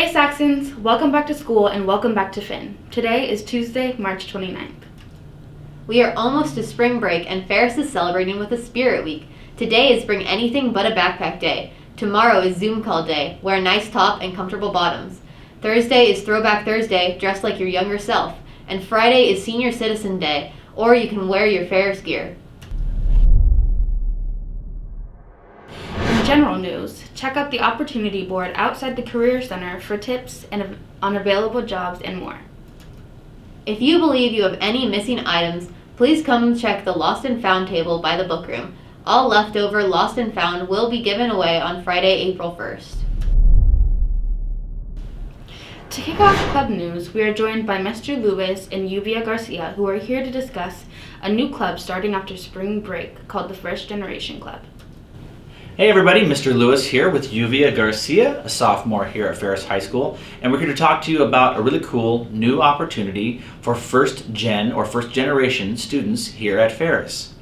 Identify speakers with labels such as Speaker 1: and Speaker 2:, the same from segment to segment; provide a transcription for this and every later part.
Speaker 1: Hey Saxons, welcome back to school and welcome back to Fin. Today is Tuesday, March 29th.
Speaker 2: We are almost to spring break and Ferris is celebrating with a Spirit Week. Today is Bring Anything But a Backpack Day. Tomorrow is Zoom Call Day. Wear a nice top and comfortable bottoms. Thursday is Throwback Thursday, dress like your younger self. And Friday is Senior Citizen Day, or you can wear your Ferris gear.
Speaker 1: In general news, check out the Opportunity Board outside the Career Center for tips on available jobs and more.
Speaker 2: If you believe you have any missing items, please come check the Lost and Found table by the book room. All leftover Lost and Found will be given away on Friday, April 1st.
Speaker 1: To kick off club news, we are joined by Mr. Lewis and Yuvia Garcia, who are here to discuss a new club starting after spring break called the First Generation Club.
Speaker 3: Hey everybody, Mr. Lewis here with Yuvia Garcia, a sophomore here at Ferris High School, and we're here to talk to you about a really cool new opportunity for first gen or first generation students here at Ferris.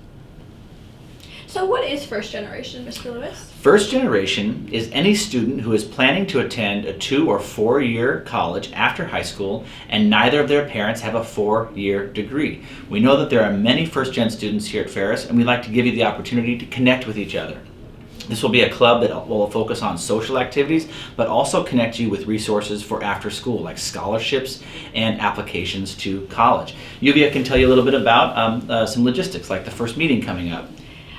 Speaker 4: So what is first generation, Mr. Lewis?
Speaker 3: First generation is any student who is planning to attend a 2 or 4 year college after high school and neither of their parents have a 4-year degree. We know that there are many first gen students here at Ferris and we'd like to give you the opportunity to connect with each other. This will be a club that will focus on social activities, but also connect you with resources for after school, like scholarships and applications to college. Yuvia can tell you a little bit about some logistics, like the first meeting coming up.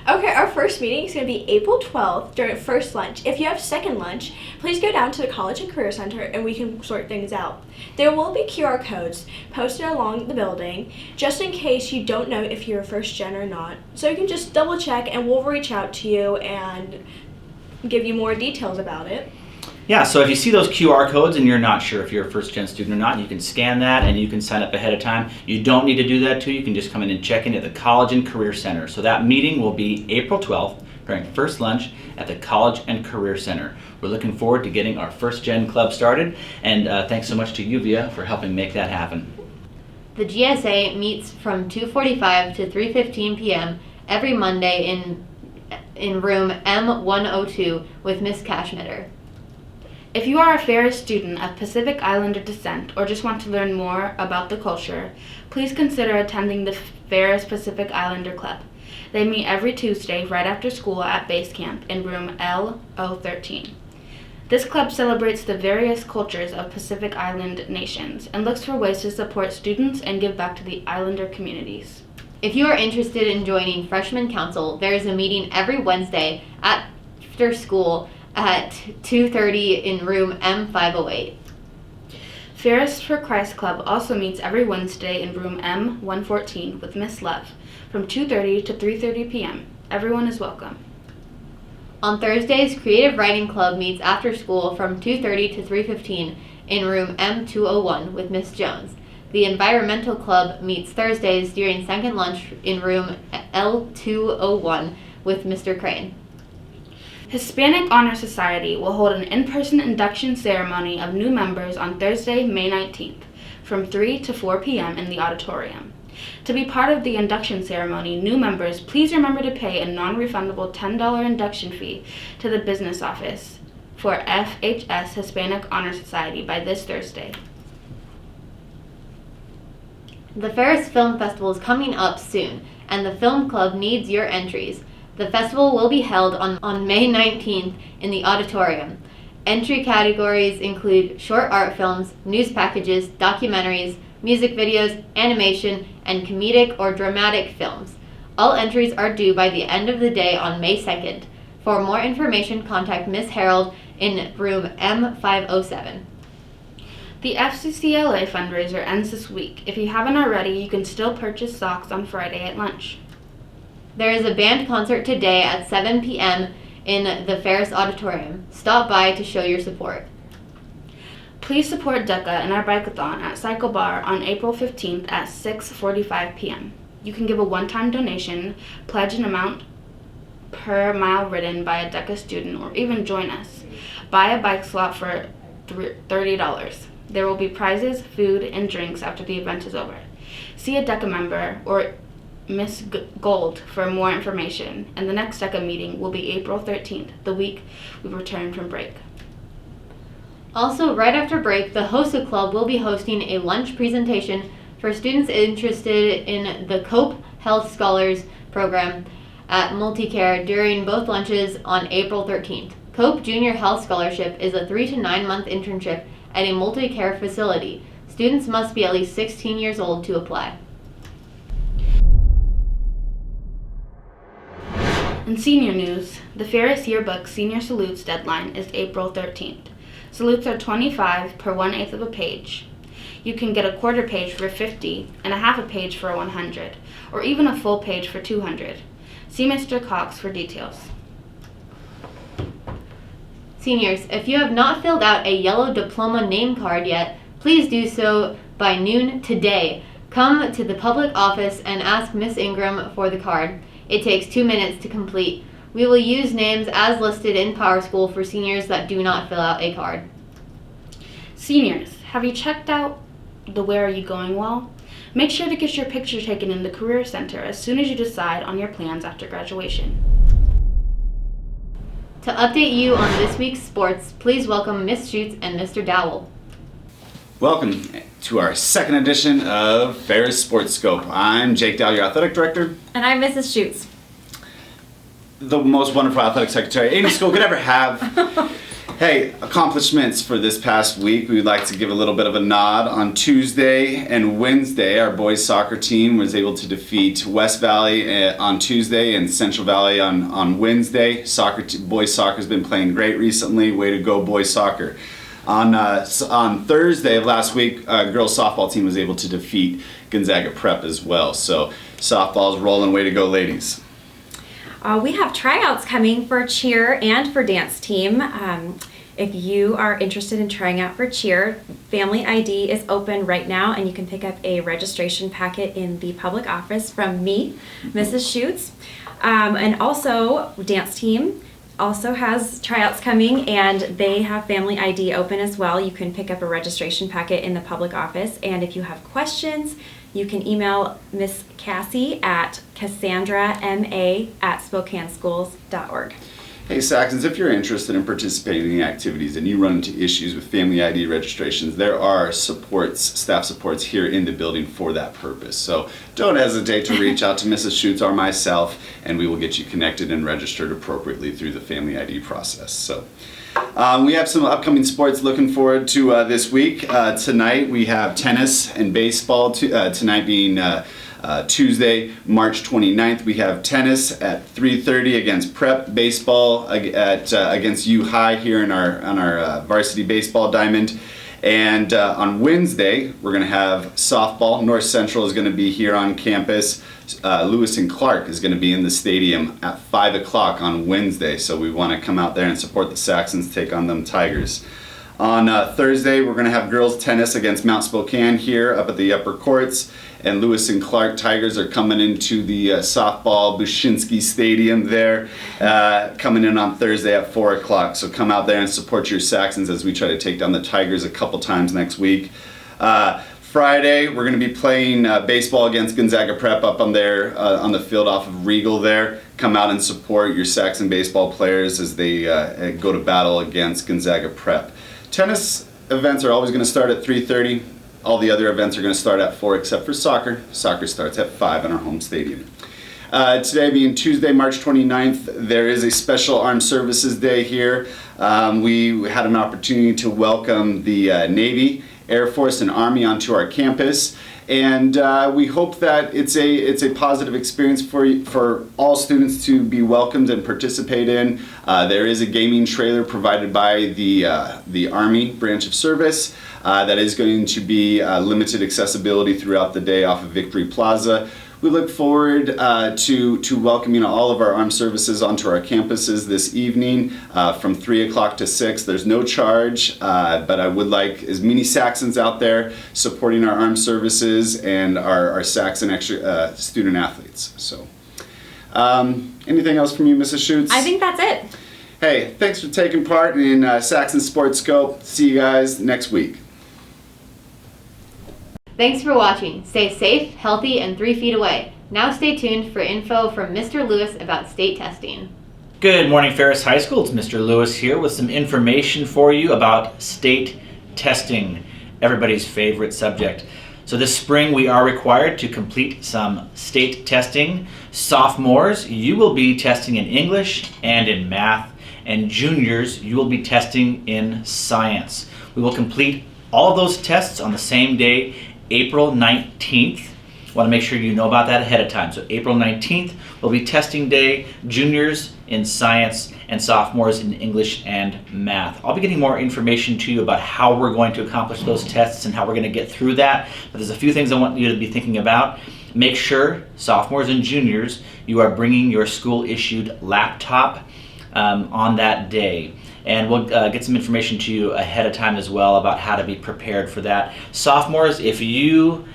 Speaker 4: Okay, our first meeting is going to be April 12th during first lunch. If you have second lunch, please go down to the College and Career Center and we can sort things out. There will be QR codes posted along the building just in case you don't know if you're a first gen or not. So you can just double check and we'll reach out to you and give you more details about it.
Speaker 3: Yeah, so if you see those QR codes and you're not sure if you're a first gen student or not, you can scan that and you can sign up ahead of time. You don't need to do that too. You can just come in and check in at the College and Career Center. So that meeting will be April 12th during first lunch at the College and Career Center. We're looking forward to getting our first gen club started, and thanks so much to Yuvia for helping make that happen.
Speaker 2: The GSA meets from 2:45 to 3:15 p.m. every Monday in room M102 with Miss Cashmitter.
Speaker 1: If you are a Ferris student of Pacific Islander descent or just want to learn more about the culture, please consider attending the Ferris Pacific Islander Club. They meet every Tuesday right after school at base camp in room L013. This club celebrates the various cultures of Pacific Island nations and looks for ways to support students and give back to the Islander communities.
Speaker 2: If you are interested in joining Freshman Council, there is a meeting every Wednesday after school at 2:30 in room M508.
Speaker 1: Ferris for Christ Club also meets every Wednesday in room M114 with Miss Love from 2:30 to 3:30 p.m. Everyone is welcome.
Speaker 2: On Thursdays, Creative Writing Club meets after school from 2:30 to 3:15 in room M201 with Miss Jones. The Environmental Club meets Thursdays during second lunch in room L201 with Mr. Crane.
Speaker 1: Hispanic Honor Society will hold an in-person induction ceremony of new members on Thursday, May 19th, from 3 to 4 p.m. in the auditorium. To be part of the induction ceremony, new members, please remember to pay a non-refundable $10 induction fee to the business office for FHS Hispanic Honor Society by this Thursday.
Speaker 2: The Ferris Film Festival is coming up soon, and the Film Club needs your entries. The festival will be held on May 19th in the auditorium. Entry categories include short art films, news packages, documentaries, music videos, animation, and comedic or dramatic films. All entries are due by the end of the day on May 2nd. For more information, contact Ms. Harold in room M507.
Speaker 1: The FCCLA fundraiser ends this week. If you haven't already, you can still purchase socks on Friday at lunch.
Speaker 2: There is a band concert today at 7 p.m. in the Ferris Auditorium. Stop by to show your support.
Speaker 1: Please support DECA in our bike-a-thon at Cycle Bar on April 15th at 6:45 p.m. You can give a one-time donation, pledge an amount per mile ridden by a DECA student, or even join us. Buy a bike slot for $30. There will be prizes, food, and drinks after the event is over. See a DECA member or Miss Gold for more information, and the next DECA meeting will be April 13th, the week we return from break.
Speaker 2: Also, right after break, the HOSA Club will be hosting a lunch presentation for students interested in the COPE Health Scholars Program at Multicare during both lunches on April 13th. COPE Junior Health Scholarship is a 3 to 9 month internship at a Multicare facility. Students must be at least 16 years old to apply.
Speaker 1: In senior news, the Ferris Yearbook Senior Salutes deadline is April 13th. Salutes are 25 per 1/8 of a page. You can get a quarter page for 50 and a half a page for 100, or even a full page for 200. See Mr. Cox for details.
Speaker 2: Seniors, if you have not filled out a yellow diploma name card yet, please do so by noon today. Come to the public office and ask Miss Ingram for the card. It takes 2 minutes to complete. We will use names as listed in PowerSchool for seniors that do not fill out a card.
Speaker 1: Seniors, have you checked out the Where Are You Going wall? Make sure to get your picture taken in the Career Center as soon as you decide on your plans after graduation.
Speaker 2: To update you on this week's sports, please welcome Miss Schutz and Mr. Dowell.
Speaker 5: Welcome to our second edition of Ferris Sports Scope. I'm Jake Dowell, your athletic director.
Speaker 6: And I'm Mrs. Schutz.
Speaker 5: The most wonderful athletic secretary any school could ever have. Hey, accomplishments for this past week. We would like to give a little bit of a nod. On Tuesday and Wednesday, our boys soccer team was able to defeat West Valley on Tuesday and Central Valley on Wednesday. Boys soccer has been playing great recently. Way to go, boys soccer. On Thursday of last week, girls softball team was able to defeat Gonzaga Prep as well. So softball's rolling. Way to go, ladies.
Speaker 6: We have tryouts coming for cheer and for dance team. If you are interested in trying out for cheer, Family ID is open right now, and you can pick up a registration packet in the public office from me, Mrs. Schutz. And also, dance team also has tryouts coming, and they have Family ID open as well. You can pick up a registration packet in the public office, and if you have questions, you can email Miss Cassie at cassandra.ma@spokaneschools.org.
Speaker 5: Hey Saxons, if you're interested in participating in the activities and you run into issues with Family ID registrations, there are staff supports here in the building for that purpose. So don't hesitate to reach out to Mrs. Schutz or myself, and we will get you connected and registered appropriately through the Family ID process. So we have some upcoming sports looking forward to this week. Tonight we have tennis and baseball, tonight being Tuesday, March 29th, we have tennis at 3:30 against Prep, baseball against U High here on our varsity baseball diamond. And on Wednesday, we're going to have softball. North Central is going to be here on campus. Lewis and Clark is going to be in the stadium at 5 o'clock on Wednesday. So we want to come out there and support the Saxons, take on them Tigers. On Thursday, we're going to have girls tennis against Mount Spokane here up at the upper courts. And Lewis and Clark Tigers are coming into the softball Bushinsky Stadium there, coming in on Thursday at 4 o'clock. So come out there and support your Saxons as we try to take down the Tigers a couple times next week. Friday, we're going to be playing baseball against Gonzaga Prep up on on the field off of Regal there. Come out and support your Saxon baseball players as they go to battle against Gonzaga Prep. Tennis events are always going to start at 3:30. All the other events are going to start at 4 except for soccer. Soccer starts at 5 in our home stadium. Today being Tuesday, March 29th, there is a special Armed Services Day here. We had an opportunity to welcome the Navy, Air Force, and Army onto our campus. And we hope that it's a positive experience for all students to be welcomed and participate in. There is a gaming trailer provided by the Army branch of service that is going to be limited accessibility throughout the day off of Victory Plaza. We look forward to welcoming all of our armed services onto our campuses this evening from 3 o'clock to 6. There's no charge, but I would like as many Saxons out there supporting our armed services and our Saxon student athletes. So, anything else from you, Mrs. Schutz?
Speaker 6: I think that's it.
Speaker 5: Hey, thanks for taking part in Saxon Sports Scope. See you guys next week.
Speaker 2: Thanks for watching. Stay safe, healthy, and 3 feet away. Now stay tuned for info from Mr. Lewis about state testing.
Speaker 3: Good morning, Ferris High School. It's Mr. Lewis here with some information for you about state testing, everybody's favorite subject. So this spring we are required to complete some state testing. Sophomores, you will be testing in English and in math, and juniors, you will be testing in science. We will complete all of those tests on the same day, April 19th. Want to make sure you know about that ahead of time. So April 19th will be testing day, juniors in science and sophomores in English and math. I'll be getting more information to you about how we're going to accomplish those tests and how we're going to get through that. But there's a few things I want you to be thinking about. Make sure, sophomores and juniors, you are bringing your school-issued laptop on that day. And we'll get some information to you ahead of time as well about how to be prepared for that. Sophomores, if you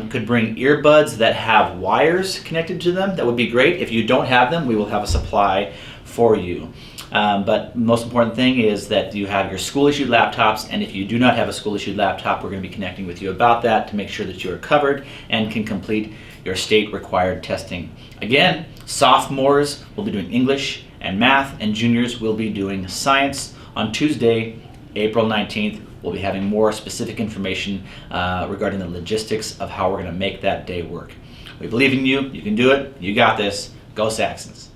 Speaker 3: could bring earbuds that have wires connected to them, that would be great. If you don't have them, we will have a supply for you. But the most important thing is that you have your school-issued laptops, and if you do not have a school-issued laptop, we're going to be connecting with you about that to make sure that you are covered and can complete your state-required testing. Again, sophomores will be doing English and math, and juniors will be doing science. On Tuesday, April 19th, we'll be having more specific information regarding the logistics of how we're going to make that day work. We believe in you. You can do it. You got this. Go Saxons.